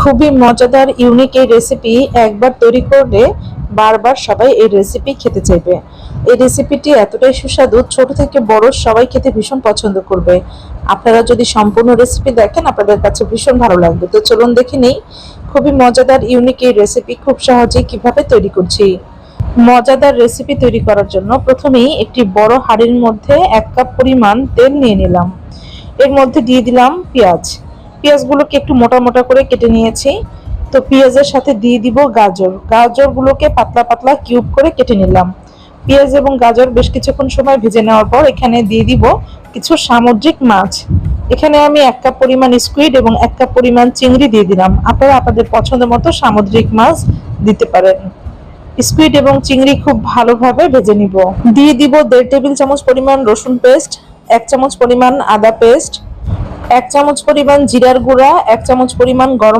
খুবই মজাদার ইউনিক এই রেসিপি একবার তৈরি করলে বারবার সবাই এই রেসিপি খেতে চাইবে। এই রেসিপিটি এতটাই সুস্বাদু, ছোট থেকে বড় সবাই খেতে ভীষণ পছন্দ করবে। আপনারা যদি সম্পূর্ণ রেসিপি দেখেন আপনাদের কাছে ভীষণ ভালো লাগবে। তো চলুন দেখে নেই খুবই মজাদার ইউনিক এই রেসিপি খুব সহজেই কিভাবে তৈরি করছি। মজাদার রেসিপি তৈরি করার জন্য প্রথমেই একটি বড় হাঁড়ির মধ্যে 1 কাপ পরিমাণ তেল নিয়ে নিলাম। এর মধ্যে দিয়ে দিলাম পেঁয়াজ। পেঁয়াজগুলোকে একটু মোটা মোটা করে কেটে নিয়েছি। তো পেঁয়াজের সাথে দিয়ে দিব গাজর। গাজরগুলোকে পাতলা পাতলা কিউব করে কেটে নিলাম। পেঁয়াজ এবং গাজর বেশ কিছুক্ষণ সময় ভেজে নেওয়ার পর এখানে দিয়ে দিব কিছু সামুদ্রিক মাছ। এখানে আমি 1 কাপ পরিমাণ স্কুইড এবং 1 কাপ পরিমাণ চিংড়ি দিয়ে দিলাম। আপনারা আপনাদের পছন্দ মতো সামুদ্রিক মাছ দিতে পারেন। স্কুইড এবং চিংড়ি খুব ভালোভাবে ভেজে নিব। দিয়ে দিব 1.5 টেবিল চামচ পরিমাণ রসুন পেস্ট, 1 চামচ পরিমাণ আদা পেস্ট, 1 চামচ পরিমাণ জিরার গুঁড়া, 1 চামচ পরিমাণ গরম